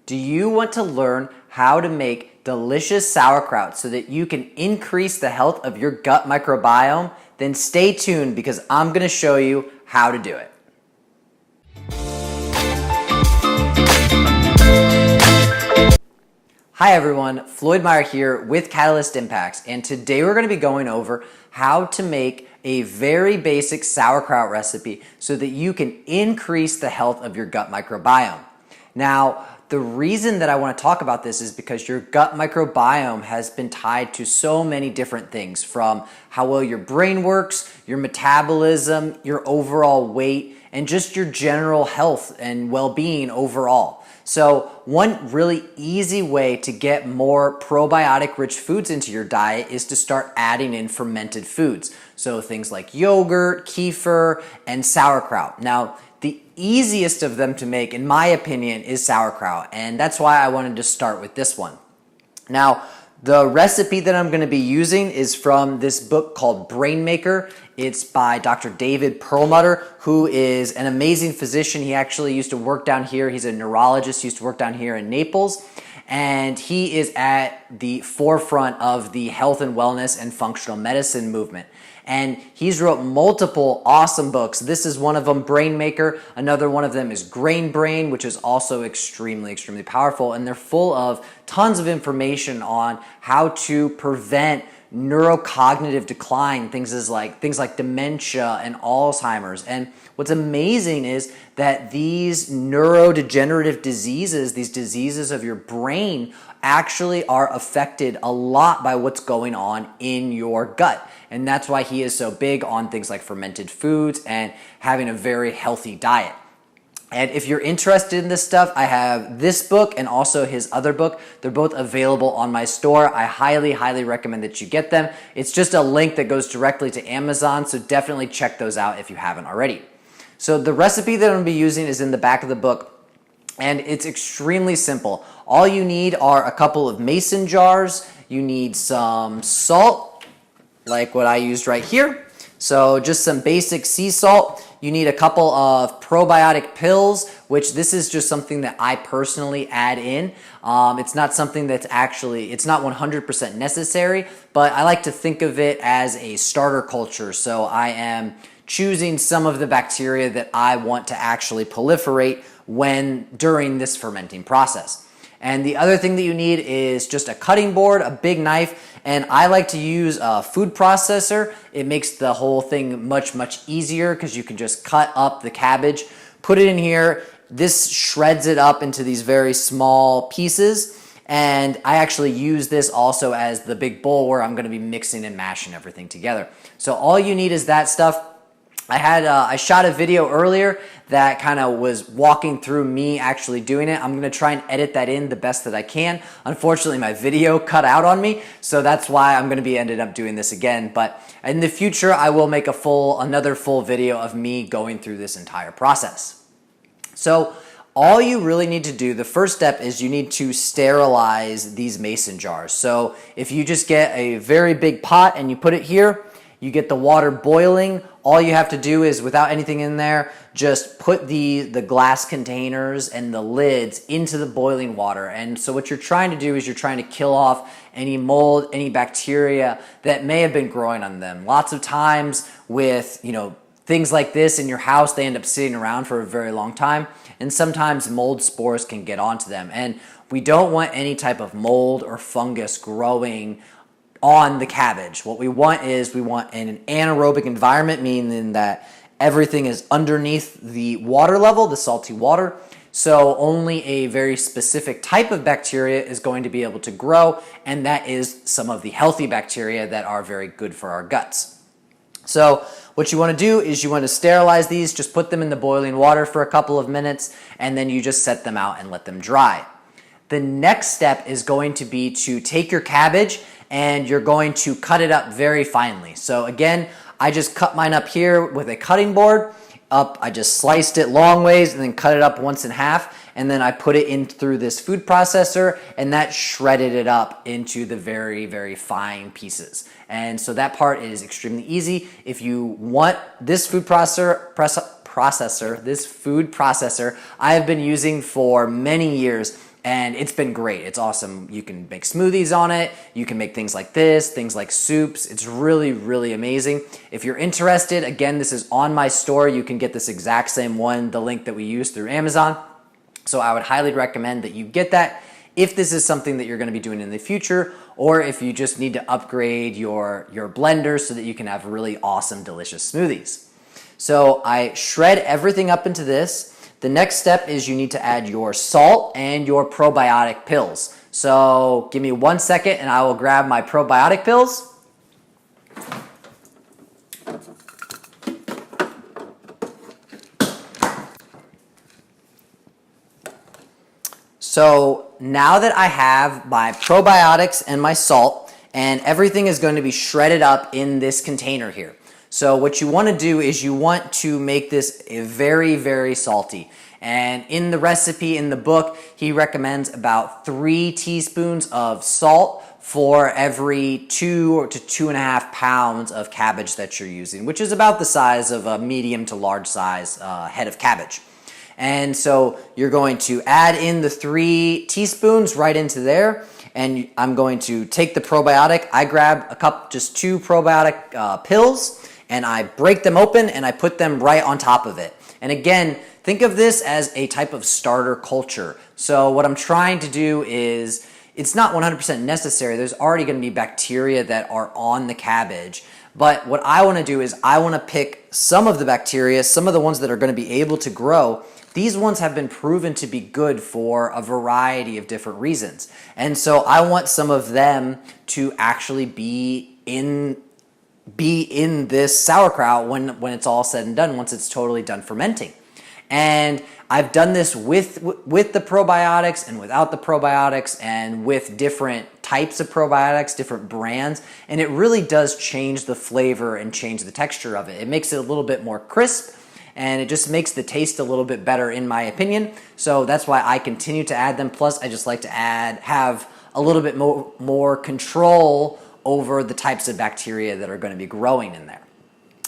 Do you want to learn how to make delicious sauerkraut so that you can increase the health of your gut microbiome? Then stay tuned because I'm going to show you how to do it. Hi everyone, Floyd Meyer here with Catalyst Impacts, and today we're going to be going over how to make a very basic sauerkraut recipe so that you can increase the health of your gut microbiome. Now, the reason that I want to talk about this is because your gut microbiome has been tied to so many different things, from how well your brain works, your metabolism, your overall weight, and just your general health and well-being overall. So one really easy way to get more probiotic-rich foods into your diet is to start adding in fermented foods. So things like yogurt, kefir, and sauerkraut. Now, the easiest of them to make, in my opinion, is sauerkraut, and that's why I wanted to start with this one. Now, the recipe that I'm going to be using is from this book called Brain Maker. It's by Dr. David Perlmutter, who is an amazing physician. He actually used to work down here. He's a neurologist, used to work down here in Naples, and he is at the forefront of the health and wellness and functional medicine movement. And he's wrote multiple awesome books. This is one of them, Brain Maker. Another one of them is Grain Brain, which is also extremely powerful. And they're full of tons of information on how to prevent neurocognitive decline, things like dementia and Alzheimer's. And what's amazing is that these neurodegenerative diseases, these diseases of your brain, actually are affected a lot by what's going on in your gut. And that's why he is so big on things like fermented foods and having a very healthy diet. And if you're interested in this stuff, I have this book and also his other book. They're both available on my store. I highly recommend that you get them. It's just a link that goes directly to Amazon, so definitely check those out if you haven't already. So the recipe that I'm going to be using is in the back of the book, and it's extremely simple. All you need are a couple of mason jars. You need some salt, like what I used right here. So just some basic sea salt. You need a couple of probiotic pills, which this is just something that I personally add in. It's not something that's it's not 100% necessary, but I like to think of it as a starter culture. So I am choosing some of the bacteria that I want to actually proliferate during this fermenting process. And the other thing that you need is just a cutting board, a big knife, and I like to use a food processor. It makes the whole thing much easier because you can just cut up the cabbage, put it in here. This shreds it up into these very small pieces, and I actually use this also as the big bowl where I'm going to be mixing and mashing everything together. So all you need is that stuff. I shot a video earlier that kind of was walking through me actually doing it. I'm going to try and edit that in the best that I can. Unfortunately, my video cut out on me, so that's why I'm going to be ended up doing this again. But in the future, I will make another full video of me going through this entire process. So all you really need to do, the first step is you need to sterilize these mason jars. So if you just get a very big pot and you put it here, you get the water boiling. All you have to do is, without anything in there, just put the glass containers and the lids into the boiling water. And so what you're trying to do is you're trying to kill off any mold, any bacteria that may have been growing on them. Lots of times with, things like this in your house, they end up sitting around for a very long time. And sometimes mold spores can get onto them. And we don't want any type of mold or fungus growing on the cabbage. What we want an anaerobic environment, meaning that everything is underneath the water level, the salty water. So only a very specific type of bacteria is going to be able to grow, and that is some of the healthy bacteria that are very good for our guts. So what you want to do is you want to sterilize these, just put them in the boiling water for a couple of minutes, and then you just set them out and let them dry. The next step is going to be to take your cabbage and you're going to cut it up very finely. So again, I just cut mine up here with a cutting board. I just sliced it long ways and then cut it up once in half, and then I put it in through this food processor, and that shredded it up into the very fine pieces. And so that part is extremely easy. If you want this food processor processor, this food processor, I have been using for many years, and it's been great. It's awesome. You can make smoothies on it. You can make things like this, things like soups. It's really, really amazing. If you're interested, again, this is on my store. You can get this exact same one, the link that we use through Amazon. So I would highly recommend that you get that if this is something that you're going to be doing in the future, or if you just need to upgrade your blender so that you can have really awesome, delicious smoothies. So I shred everything up into this. The next step is you need to add your salt and your probiotic pills. So give me 1 second and I will grab my probiotic pills. So now that I have my probiotics and my salt, and everything is going to be shredded up in this container here. So what you want to do is you want to make this very, very salty. And in the recipe, in the book, he recommends about 3 teaspoons of salt for every 2 to 2.5 pounds of cabbage that you're using, which is about the size of a medium to large size head of cabbage. And so you're going to add in the 3 teaspoons right into there. And I'm going to take the probiotic. I grab a cup, just 2 probiotic pills, and I break them open and I put them right on top of it. And again, think of this as a type of starter culture. So what I'm trying to do is, it's not 100% necessary. There's already going to be bacteria that are on the cabbage. But what I want to do is I want to pick some of the bacteria, some of the ones that are going to be able to grow. These ones have been proven to be good for a variety of different reasons. And so I want some of them to actually be in this sauerkraut when it's all said and done, once it's totally done fermenting. And I've done this with the probiotics and without the probiotics, and with different types of probiotics, different brands, and it really does change the flavor and change the texture of it. It makes it a little bit more crisp, and it just makes the taste a little bit better in my opinion. So that's why I continue to add them. Plus, I just like to have a little bit more control over the types of bacteria that are going to be growing in there.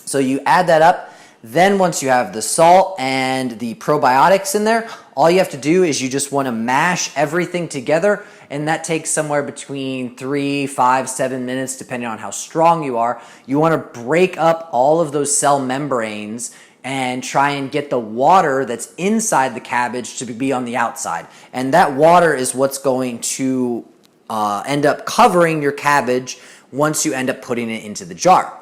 So you add that up. Then once you have the salt and the probiotics in there, all you have to do is you just want to mash everything together, and that takes somewhere between 3, 5, 7 minutes depending on how strong you are. You want to break up all of those cell membranes and try and get the water that's inside the cabbage to be on the outside. And that water is what's going to end up covering your cabbage once you end up putting it into the jar.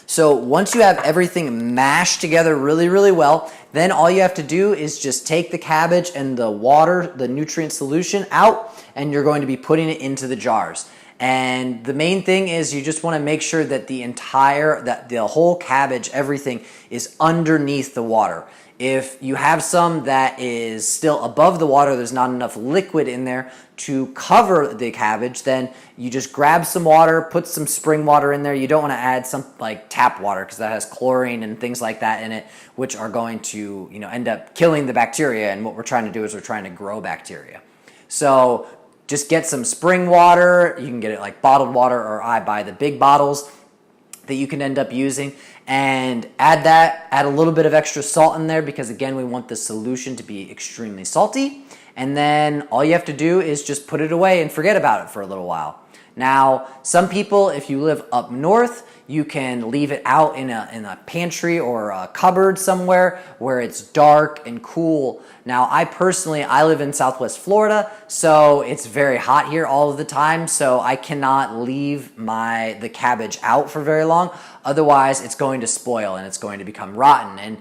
So once you have everything mashed together really, really well, then all you have to do is just take the cabbage and the water, the nutrient solution out, and you're going to be putting it into the jars. And the main thing is you just want to make sure that the whole cabbage, everything is underneath the water. If you have some that is still above the water, there's not enough liquid in there to cover the cabbage, then you just grab some water, put some spring water in there. You don't want to add some like tap water because that has chlorine and things like that in it, which are going to end up killing the bacteria. And what we're trying to do is we're trying to grow bacteria. So just get some spring water. You can get it like bottled water, or I buy the big bottles that you can end up using, and add a little bit of extra salt in there because again, we want the solution to be extremely salty. And then all you have to do is just put it away and forget about it for a little while. Now, some people, if you live up north, you can leave it out in a pantry or a cupboard somewhere where it's dark and cool. Now, I live in Southwest Florida, so it's very hot here all of the time, so I cannot leave the cabbage out for very long. Otherwise, it's going to spoil and it's going to become rotten. And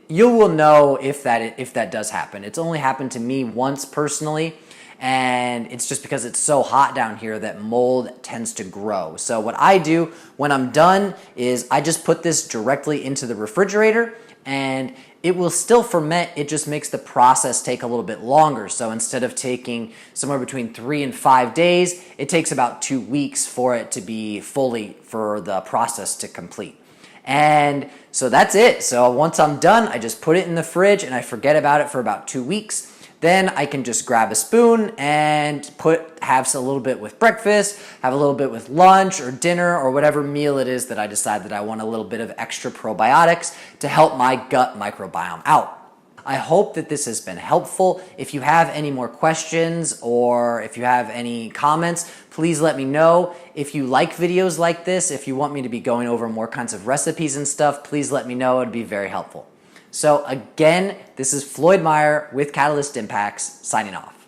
you will know if that does happen. It's only happened to me once personally, and it's just because it's so hot down here that mold tends to grow. So what I do when I'm done is I just put this directly into the refrigerator, and it will still ferment. It just makes the process take a little bit longer. So instead of taking somewhere between 3 and 5 days, it takes about 2 weeks for it to be for the process to complete. And so that's it. So once I'm done, I just put it in the fridge and I forget about it for about 2 weeks. then I can just grab a spoon and have a little bit with breakfast, have a little bit with lunch or dinner or whatever meal it is that I decide that I want a little bit of extra probiotics to help my gut microbiome out. I hope that this has been helpful. If you have any more questions or if you have any comments, please let me know. If you like videos like this, if you want me to be going over more kinds of recipes and stuff, please let me know. It'd be very helpful. So again, this is Floyd Meyer with Catalyst Impacts signing off.